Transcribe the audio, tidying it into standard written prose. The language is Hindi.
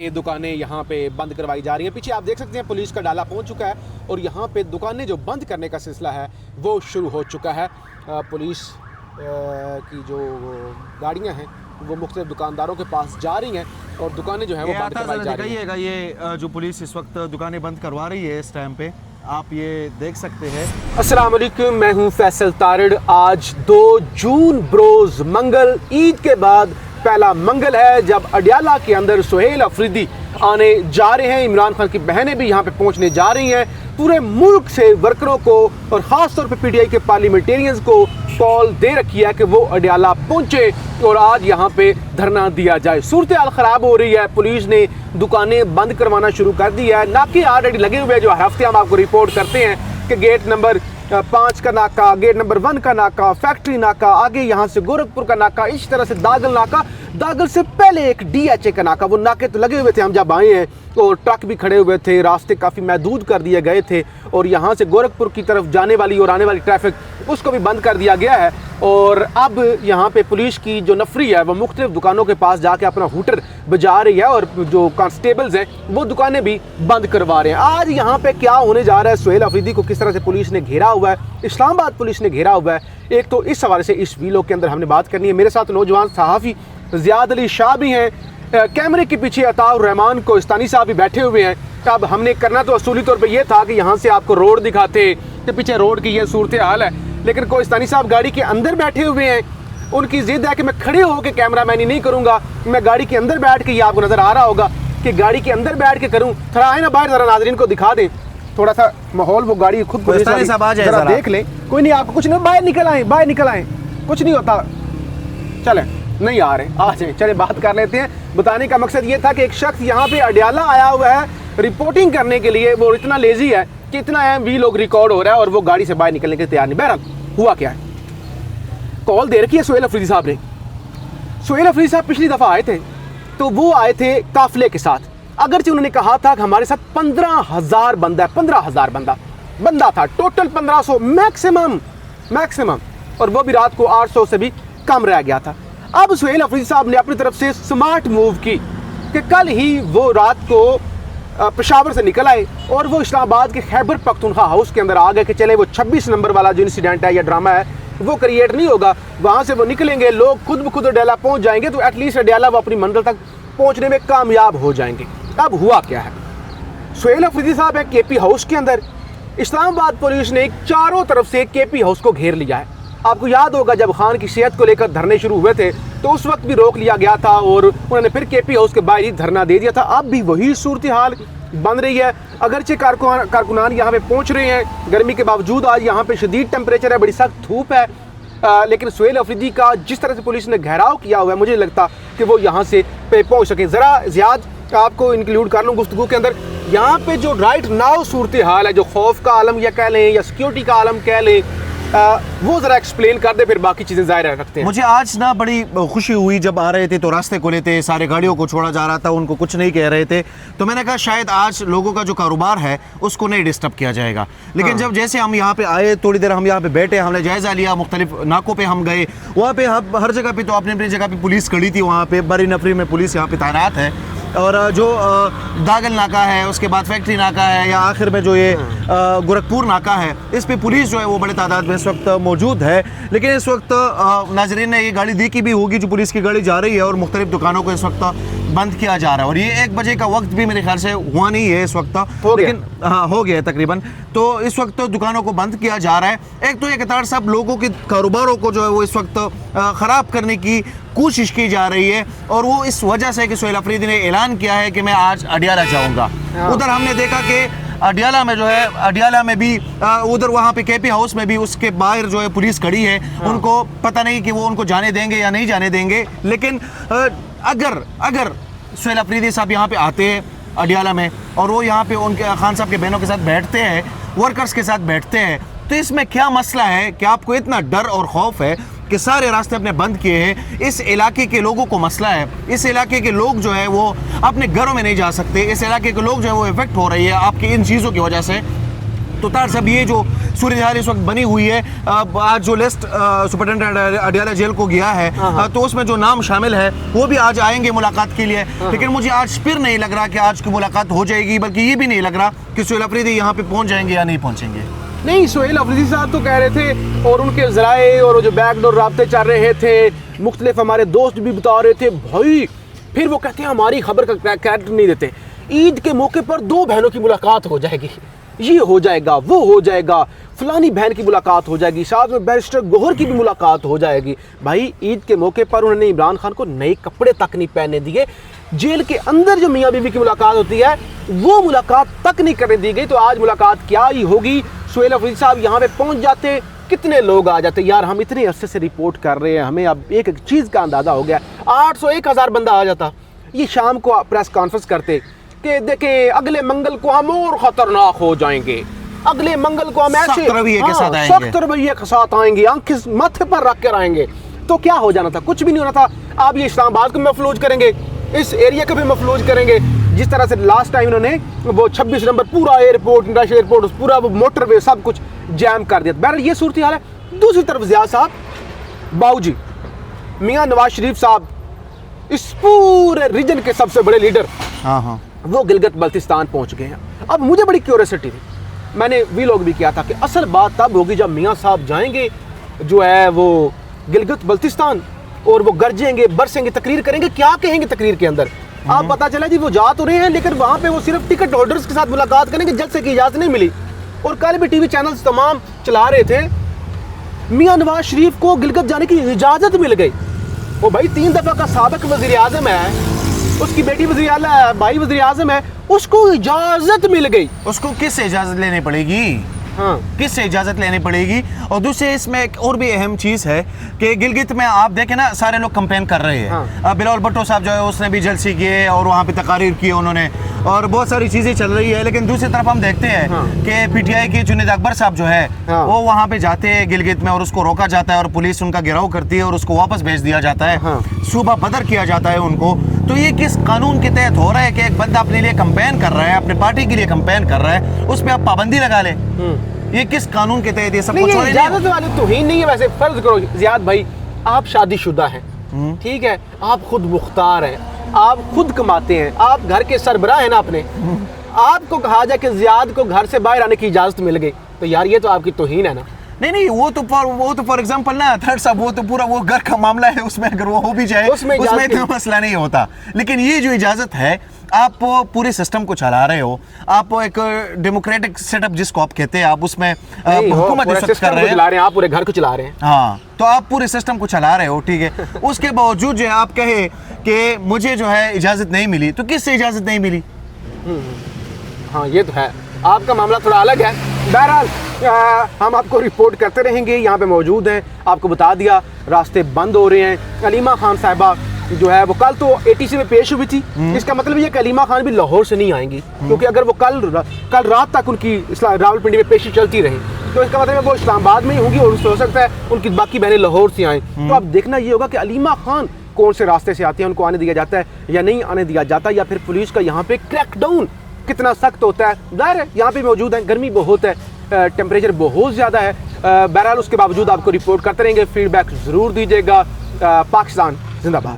ये दुकानें यहाँ पे बंद करवाई जा रही हैं। पीछे आप देख सकते हैं पुलिस का डाला पहुँच चुका है और यहाँ पे दुकानें जो बंद करने का सिलसिला है वो शुरू हो चुका है। पुलिस की जो गाड़ियाँ हैं वो मुख्तलिफ दुकानदारों के पास जा रही हैं और दुकानें जो हैं वो बंद करवाई जा रही हैं। ये जो पुलिस इस वक्त दुकानें बंद करवा रही है इस टाइम पे आप ये देख सकते हैं। अस्सलाम वालेकुम, मैं हूँ फैसल तारड़। आज 2 जून बरोज़ मंगल, ईद के बाद पहला मंगल है जब अडियाला के अंदर सुहेल अफरीदी आने जा रहे हैं। इमरान खान की बहनें भी यहाँ पे पहुँचने जा रही हैं। पूरे मुल्क से वर्करों को और ख़ास तौर पे पीटीआई के पार्लियामेंटेरियंस को कॉल दे रखी है कि वो अडियाला पहुँचे और आज यहाँ पे धरना दिया जाए। सूरत हाल ख़राब हो रही है, पुलिस ने दुकानें बंद करवाना शुरू कर दी है। नाके ऑलरेडी लगे हुए हैं जो हर हफ्ते हम आपको रिपोर्ट करते हैं कि गेट नंबर 5 का नाका, गेट नंबर 1 का नाका, फैक्ट्री नाका, आगे यहाँ से गोरखपुर का नाका, इस तरह से दागल नाका, दागल से पहले एक DHA का नाका। वो नाके तो लगे हुए थे, हम जब आए हैं और ट्रक भी खड़े हुए थे, रास्ते काफ़ी महदूद कर दिए गए थे और यहाँ से गोरखपुर की तरफ जाने वाली और आने वाली ट्रैफिक उसको भी बंद कर दिया गया है। और अब यहाँ पे पुलिस की जो नफरी है वो मुख्तलिफ दुकानों के पास जाके अपना हूटर बजा रही है और जो कांस्टेबल्स हैं वो दुकानें भी बंद करवा रहे हैं। आज यहाँ पे क्या होने जा रहा है, सुहेल अफरीदी को किस तरह से पुलिस ने घेरा हुआ है, इस्लामाबाद पुलिस ने घेरा हुआ है, एक तो इस हवाले से इस वीडियो के अंदर हमने बात करनी है। मेरे साथ नौजवान सहाफ़ी ज़ियाद अली शाह भी हैं, कैमरे के पीछे अताउर रहमान कोहिस्तानी साहब भी बैठे हुए हैं। अब हमने करना तो असूली तौर पे ये था कि यहाँ से आपको रोड दिखाते कि पीछे रोड की ये सूरत हाल है, लेकिन कोहिस्तानी साहब गाड़ी के अंदर बैठे हुए हैं। उनकी ज़िद है कि मैं खड़े होकर कैमरामैनी नहीं करूँगा, मैं गाड़ी के अंदर बैठ के, ये आपको नज़र आ रहा होगा कि गाड़ी के अंदर बैठ के करूँ। थोड़ा आए ना बाहर, ज़रा नाज़रीन को दिखा दें थोड़ा सा माहौल, वो गाड़ी खुद को ज़रा देख लें। कोई नहीं, आपको कुछ नहीं, बाहर निकल आए, बाहर निकल आए, कुछ नहीं होता। चलें, नहीं आ रहे, आ जाए, चले बात कर लेते हैं। बताने का मकसद ये था कि एक शख्स यहाँ पे अडियाला आया हुआ है रिपोर्टिंग करने के लिए, वो इतना लेजी है कि इतना अहम भी लोग रिकॉर्ड हो रहा है और वो गाड़ी से बाहर निकलने के तैयार नहीं। बहरहाल हुआ क्या है, कॉल दे रखी है सुहेल अफरीदी साहब ने। सुहेल अफरीदी साहब पिछली दफ़ा आए थे तो वो आए थे काफिले के साथ, अगरचे उन्होंने कहा था कि हमारे साथ 15,000 बंदा है, 15,000 बंदा था, टोटल 1500 मैक्सिमम, और वो भी रात को 800 से भी कम रह गया था। अब सुहेल अफरीदी साहब ने अपनी तरफ से स्मार्ट मूव की कि कल ही वो रात को पेशावर से निकल आए और वो इस्लामाबाद के खैबर पख्तूनख्वा हाउस के अंदर आ गए कि चले वो 26 नंबर वाला जो इंसिडेंट है या ड्रामा है वो क्रिएट नहीं होगा। वहाँ से वो निकलेंगे, लोग खुद ब खुद अडियाला पहुँच जाएंगे, तो एटलीस्ट अडियाला वो अपनी मंजिल तक पहुँचने में कामयाब हो जाएंगे। अब हुआ क्या है, सुहेल अफरीदी साहब है KP हाउस के अंदर, इस्लामाबाद पुलिस ने चारों तरफ से KP हाउस को घेर लिया है। आपको याद होगा जब खान की सेहत को लेकर धरने शुरू हुए थे तो उस वक्त भी रोक लिया गया था और उन्होंने फिर KP हाउस के बाहर ही धरना दे दिया था। अब भी वही सूरत हाल बन रही है। अगरचे कारकुनान यहाँ पे पहुँच रहे हैं, गर्मी के बावजूद आज यहाँ पे शदीद टेम्परेचर है, बड़ी सख्त धूप है, लेकिन सुहेल अफरीदी का जिस तरह से पुलिस ने घेराव किया हुआ है मुझे लगता कि वो यहाँ से पे पहुँच सके। ज़रा ज़ियाद आपको इंक्लूड कर लूँ गुफ्तगू के अंदर, यहाँ पे जो राइट नाउ सूरत हाल है, जो खौफ का आलम या कह लें या सिक्योरिटी का आलम कह लें, वो ज़रा एक्सप्लेन कर दे, फिर बाकी चीज़ें ज़ाहिर रखते हैं। मुझे आज ना बड़ी खुशी हुई, जब आ रहे थे तो रास्ते खुले थे, सारे गाड़ियों को छोड़ा जा रहा था, उनको कुछ नहीं कह रहे थे, तो मैंने कहा शायद आज लोगों का जो कारोबार है उसको नहीं डिस्टर्ब किया जाएगा। लेकिन जब जैसे हम यहाँ पे आए, थोड़ी देर हम यहाँ पे बैठे, हमने जायज़ा लिया, मुख्तलिफ नाकों पे हम गए, वहाँ पे हर जगह पे तो अपनी अपनी जगह पे पुलिस खड़ी थी, वहाँ पे बड़ी नफरी में पुलिस यहाँ पे तैनात है। और जो दागल नाका है, उसके बाद फैक्ट्री नाका है, या आखिर में जो ये गोरखपुर नाका है, इस पे पुलिस जो है वो बड़े तादाद में इस वक्त मौजूद है। लेकिन इस वक्त नाजरीन ने ये गाड़ी देखी भी होगी जो पुलिस की गाड़ी जा रही है और मुख्तलिफ दुकानों को इस वक्त बंद किया जा रहा है। और ये 1 बजे का वक्त भी मेरे ख्याल से हुआ नहीं है इस वक्त, लेकिन हाँ हो गया है तकरीबन। तो इस वक्त दुकानों को बंद किया जा रहा है। एक तो ये कतार साहब लोगों के कारोबारों को जो है वो इस वक्त ख़राब करने की कोशिश की जा रही है, और वो इस वजह से कि सुहेल अफरीदी ने ऐलान किया है कि मैं आज अडियाला जाऊँगा। उधर हमने देखा कि अडियाला में जो है, अडियाला में भी उधर वहाँ पे KP हाउस में भी उसके बाहर जो है पुलिस खड़ी है। उनको पता नहीं कि वो उनको जाने देंगे या नहीं जाने देंगे। लेकिन अगर सुहेल अफरीदी साहब यहाँ पे आते हैं अडियाला में और वो यहाँ पे उनके खान साहब के बहनों के साथ बैठते हैं, वर्कर्स के साथ बैठते हैं, तो इसमें क्या मसला है कि आपको इतना डर और खौफ है कि सारे रास्ते अपने बंद किए हैं? इस इलाके के लोगों को मसला है, इस इलाके के लोग जो है वो अपने घरों में नहीं जा सकते, इस इलाके के लोग जो है वो इफेक्ट हो रही है आपकी इन चीज़ों की वजह से। तो तार साहब ये जो सूरज हाल इस वक्त बनी हुई है। आज जो लिस्ट सुपरिटेंडेंट अडियाला जेल को गया है, तो उसमें जो नाम शामिल है वो भी आज आएंगे मुलाकात के लिए। लेकिन मुझे आज फिर नहीं लग रहा कि आज की मुलाकात हो जाएगी, बल्कि ये भी नहीं लग रहा कि सुहेल अफरीदी यहाँ पे पहुंच जाएंगे या नहीं पहुंचेंगे। नहीं, सुहेल अफरीदी साहब तो कह रहे थे, और उनके ज़राए और जो बैकडोर राब्ते चल रहे थे, मुख्तलिफ हमारे दोस्त भी बता रहे थे भाई, फिर वो कहते हैं हमारी खबर का कैरेक्टर नहीं देते। ईद के मौके पर दो बहनों की मुलाकात हो जाएगी, ये हो जाएगा, वो हो जाएगा, फलानी बहन की मुलाकात हो जाएगी, साथ में बैरिस्टर गौहर की भी मुलाकात हो जाएगी। भाई ईद के मौके पर उन्होंने इमरान खान को नए कपड़े तक नहीं पहनने दिए। जेल के अंदर जो मियाँ बीवी की मुलाकात होती है वो मुलाकात तक नहीं करने दी गई। तो आज मुलाकात क्या ही होगी। सुहेल अफरीदी साहब यहाँ पे पहुँच जाते, कितने लोग आ जाते। यार हम इतने अरसे से रिपोर्ट कर रहे हैं, हमें अब एक एक चीज़ का अंदाज़ा हो गया। 800-1000 बंदा आ जाता। ये शाम को प्रेस कॉन्फ्रेंस करते कि देखें अगले मंगल को हम और ख़तरनाक हो जाएंगे, अगले मंगल को हम ऐसे सख्त रवैये के साथ आएंगे, सख्त रवैये के साथ आएंगे, आंखें माथे पर रख कर आएंगे। तो क्या हो जाना था? कुछ भी नहीं होना था। अब ये इस्लामाबाद को मफलूज करेंगे, इस एरिया को भी मफलूज करेंगे। जिस तरह से लास्ट टाइम इन्होंने वो 26 नंबर पूरा एयरपोर्ट, इंटरनेशनल एयरपोर्ट, पूरा वो मोटरवे सब कुछ जैम कर दिया। बहरहाल ये सूरत हाल है। दूसरी तरफ ज़िया साहब, बाऊजी मियाँ नवाज शरीफ साहब, इस पूरे रीजन के सबसे बड़े लीडर, वो गिलगित बल्तिस्तान पहुंच गए हैं। अब मुझे बड़ी क्यूरियोसिटी थी, मैंने वीलॉग भी किया था कि असल बात तब होगी जब मियाँ साहब जाएंगे जो है वो गिलगित बल्तिस्तान, और वो गरजेंगे, बरसेंगे, तकरीर करेंगे। क्या कहेंगे तकरीर के अंदर? आप पता चला जी वो जा तो रहे हैं, लेकिन वहाँ पे वो सिर्फ टिकट होल्डर्स के साथ मुलाकात करेंगे, जलसे की इजाज़त नहीं मिली। और कल भी टीवी चैनल्स तमाम चला रहे थे, मियाँ नवाज शरीफ को गिलगित जाने की इजाज़त मिल गई। वो भाई 3 दफ़ा का साबिक वज़ीर आज़म है, उसकी बेटी वज़ीर आला है, भाई वज़ीर आज़म है, उसको इजाज़त मिल गई। उसको किससे इजाज़त लेनी पड़ेगी? हाँ, किससे इजाज़त लेनी पड़ेगी? और दूसरे इसमें एक और भी अहम चीज़ है कि गिलगित में आप देखें ना, सारे लोग कंपेन कर रहे हैं। हाँ। बिलावल भुट्टो साहब जो है उसने भी जलसे किए और वहाँ पे तकारीर किए उन्होंने, और बहुत सारी चीज़ें चल रही है। लेकिन दूसरी तरफ हम देखते हैं कि पीटीआई के जुनैद अकबर साहब जो है वो वहाँ पे जाते हैं गिलगित में, और उसको रोका जाता है और पुलिस उनका घेराव करती है और उसको वापस भेज दिया जाता है, सूबा बदर किया जाता है उनको। तो ये किस कानून के तहत हो रहा है कि एक बंदा अपने लिए कंपेन कर रहा है, अपने पार्टी के लिए कंपेन कर रहा है, उस पर आप पाबंदी लगा ले? ये किस कानून के तहत ये सब कुछ हो रहा है? इजाज़त वाली तौहीन नहीं है। वैसे फर्ज करो ज़ियाद भाई, आप शादीशुदा हैं, ठीक है, आप खुद मुख्तार हैं, आप खुद कमाते हैं, आप घर के सरबराह हैं ना अपने, आपको कहा जाए कि ज़ियाद को घर से बाहर आने की इजाज़त मिल गई, तो यार ये तो आपकी तौहीन है ना। नहीं, वो तो फॉर एग्जांपल ना थर्ड साहब, वो तो पूरा वो घर का मामला है, उसमें अगर वो हो भी जाए उसमें तो मसला नहीं होता। लेकिन ये जो इजाज़त है, आप पूरे सिस्टम को चला रहे हो, आप एक डेमोक्रेटिक सेटअप जिसको आप कहते हैं, आप उसमें हुकूमत कर रहे हैं, आप पूरे घर को चला रहे हैं। हाँ, तो आप पूरे सिस्टम को चला रहे हो, ठीक है। उसके बावजूद जो है आप कहे कि मुझे जो है इजाज़त नहीं मिली, तो किससे इजाज़त नहीं मिली? हाँ ये तो है, आपका मामला थोड़ा अलग है। बहरहाल हम आपको रिपोर्ट करते रहेंगे, यहाँ पे मौजूद हैं, आपको बता दिया रास्ते बंद हो रहे हैं। अलीमा खान साहिबा जो है वो कल तो ATC में पेश हुई थी, इसका मतलब ये कि अलीमा खान भी लाहौर से नहीं आएंगी, क्योंकि अगर वो कल रात तक उनकी रावलपिंडी में पेशी चलती रही तो इसका मतलब है वो इस्लामाबाद में ही होंगी, और हो सकता है उनकी बाकी बहनें लाहौर से आएँ। तो अब देखना ये होगा कि अलीमा खान कौन से रास्ते से आती है, उनको आने दिया जाता है या नहीं आने दिया जाता, या फिर पुलिस का यहाँ पे क्रैकडाउन कितना सख्त होता है। ज़ाहिर है यहाँ पे मौजूद है, गर्मी बहुत है, टेम्परेचर बहुत ज़्यादा है। बहरहाल उसके बावजूद आपको रिपोर्ट करते रहेंगे, फीडबैक ज़रूर दीजिएगा। पाकिस्तान जिंदाबाद।